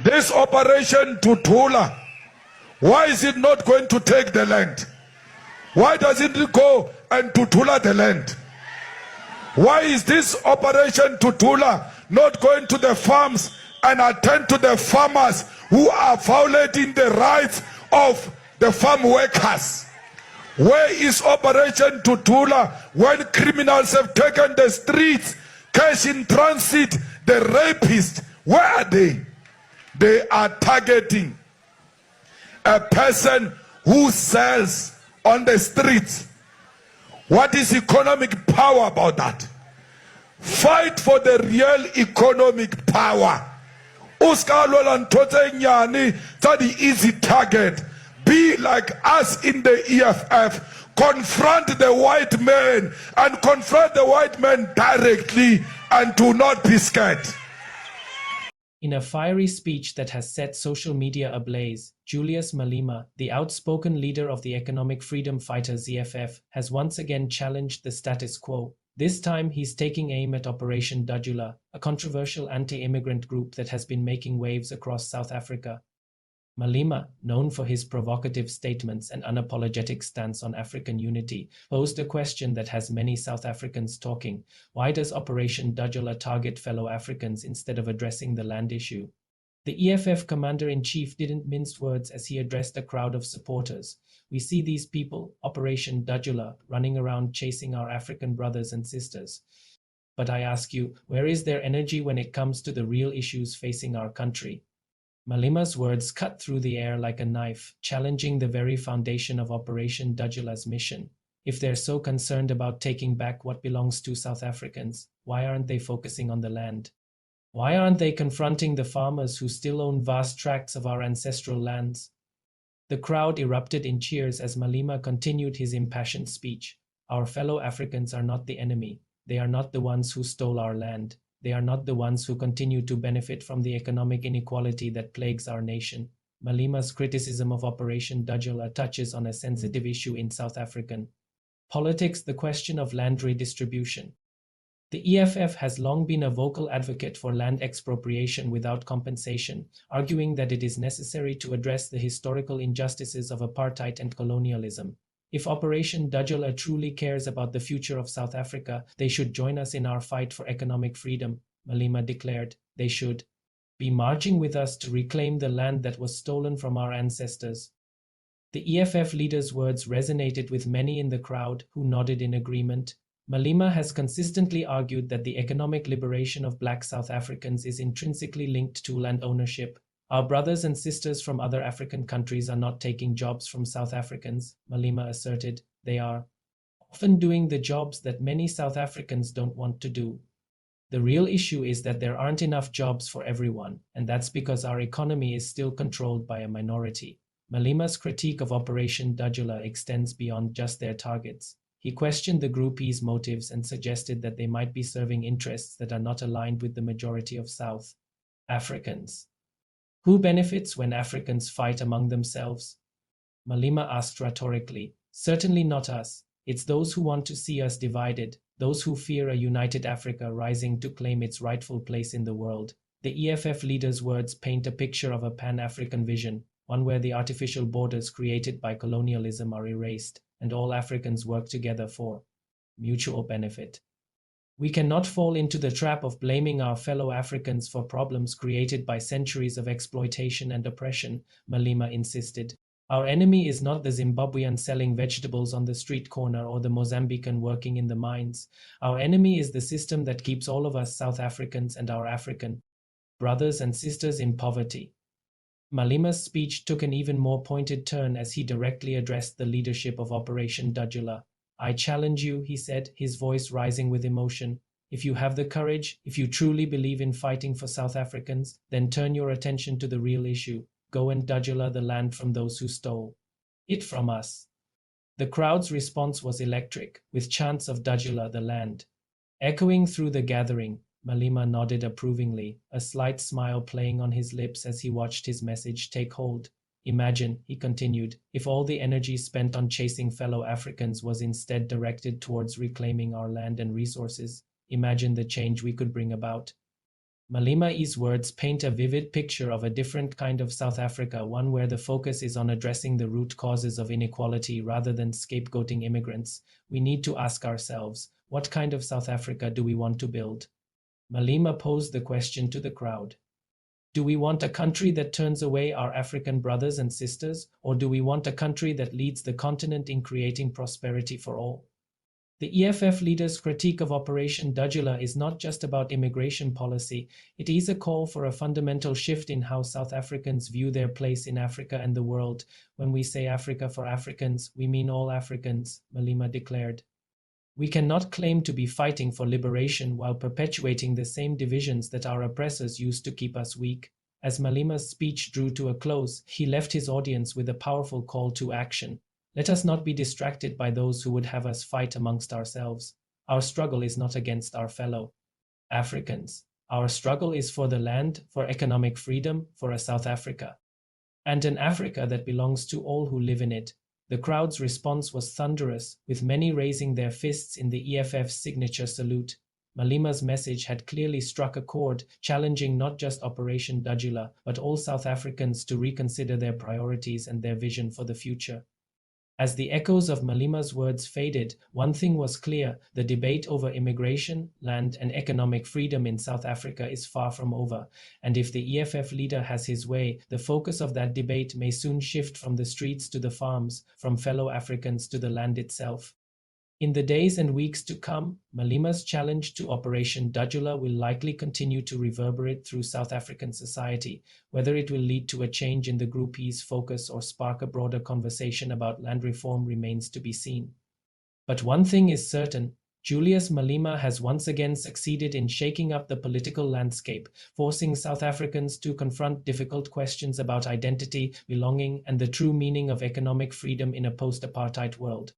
This Operation Dudula, why is it not going to take the land? Why doesn't it go and Dudula the land? Why is this Operation Dudula not going to the farms and attend to the farmers who are violating the rights of the farm workers? Where is Operation Dudula when criminals have taken the streets, cash in transit, the rapists? Where are they? They are targeting a person who sells on the streets. What is economic power about that? Fight for the real economic power. The easy target. Be like us in the EFF. Confront the white man and confront the white man directly and do not be scared. In a fiery speech that has set social media ablaze, Julius Malema, the outspoken leader of the economic freedom fighters EFF, has once again challenged the status quo. This time he's taking aim at Operation Dudula, a controversial anti-immigrant group that has been making waves across South Africa. Malema, known for his provocative statements and unapologetic stance on African unity, posed a question that has many South Africans talking. Why does Operation Dudula target fellow Africans instead of addressing the land issue? The EFF commander-in-chief didn't mince words as he addressed a crowd of supporters. We see these people, Operation Dudula, running around chasing our African brothers and sisters. But I ask you, where is their energy when it comes to the real issues facing our country? Malema's words cut through the air like a knife, challenging the very foundation of Operation Dudula's mission. If they're so concerned about taking back what belongs to South Africans, why aren't they focusing on the land? Why aren't they confronting the farmers who still own vast tracts of our ancestral lands? The crowd erupted in cheers as Malema continued his impassioned speech. Our fellow Africans are not the enemy. They are not the ones who stole our land. They are not the ones who continue to benefit from the economic inequality that plagues our nation. Malema's criticism of Operation Dudula touches on a sensitive issue in South African politics, the question of land redistribution. The EFF has long been a vocal advocate for land expropriation without compensation, arguing that it is necessary to address the historical injustices of apartheid and colonialism. If Operation Dudula truly cares about the future of South Africa, they should join us in our fight for economic freedom, Malema declared. They should be marching with us to reclaim the land that was stolen from our ancestors. The EFF leader's words resonated with many in the crowd, who nodded in agreement. Malema has consistently argued that the economic liberation of Black South Africans is intrinsically linked to land ownership. Our brothers and sisters from other African countries are not taking jobs from South Africans, Malema asserted. They are often doing the jobs that many South Africans don't want to do. The real issue is that there aren't enough jobs for everyone, and that's because our economy is still controlled by a minority. Malema's critique of Operation Dudula extends beyond just their targets. He questioned the groupies' motives and suggested that they might be serving interests that are not aligned with the majority of South Africans. Who benefits when Africans fight among themselves? Malema asked rhetorically. Certainly not us. It's those who want to see us divided, those who fear a united Africa rising to claim its rightful place in the world. The EFF leader's words paint a picture of a Pan-African vision, one where the artificial borders created by colonialism are erased, and all Africans work together for mutual benefit. We cannot fall into the trap of blaming our fellow Africans for problems created by centuries of exploitation and oppression, Malema insisted. Our enemy is not the Zimbabwean selling vegetables on the street corner or the Mozambican working in the mines. Our enemy is the system that keeps all of us South Africans and our African brothers and sisters in poverty. Malema's speech took an even more pointed turn as he directly addressed the leadership of Operation Dudula. I challenge you, he said, his voice rising with emotion. If you have the courage, if you truly believe in fighting for South Africans, then turn your attention to the real issue. Go and Dudula the land from those who stole it from us. The crowd's response was electric, with chants of Dudula the land echoing through the gathering. Malema nodded approvingly, a slight smile playing on his lips as he watched his message take hold. Imagine, he continued, if all the energy spent on chasing fellow Africans was instead directed towards reclaiming our land and resources. Imagine the change we could bring about. Malema's words paint a vivid picture of a different kind of South Africa, one where the focus is on addressing the root causes of inequality rather than scapegoating immigrants. We need to ask ourselves, what kind of South Africa do we want to build? Malema posed the question to the crowd. Do we want a country that turns away our African brothers and sisters, or do we want a country that leads the continent in creating prosperity for all? The EFF leader's critique of Operation Dudula is not just about immigration policy, it is a call for a fundamental shift in how South Africans view their place in Africa and the world. When we say Africa for Africans, we mean all Africans, Malema declared. We cannot claim to be fighting for liberation while perpetuating the same divisions that our oppressors used to keep us weak. As Malema's speech drew to a close, he left his audience with a powerful call to action. Let us not be distracted by those who would have us fight amongst ourselves. Our struggle is not against our fellow Africans. Our struggle is for the land, for economic freedom, for a South Africa, and an Africa that belongs to all who live in it. The crowd's response was thunderous, with many raising their fists in the EFF's signature salute. Malema's message had clearly struck a chord, challenging not just Operation Dudula, but all South Africans to reconsider their priorities and their vision for the future. As the echoes of Malema's words faded, one thing was clear: the debate over immigration, land, and economic freedom in South Africa is far from over, and if the EFF leader has his way, the focus of that debate may soon shift from the streets to the farms, from fellow Africans to the land itself. In the days and weeks to come, Malema's challenge to Operation Dudula will likely continue to reverberate through South African society. Whether it will lead to a change in the groupie's focus or spark a broader conversation about land reform remains to be seen. But one thing is certain: Julius Malema has once again succeeded in shaking up the political landscape, forcing South Africans to confront difficult questions about identity, belonging, and the true meaning of economic freedom in a post-apartheid world.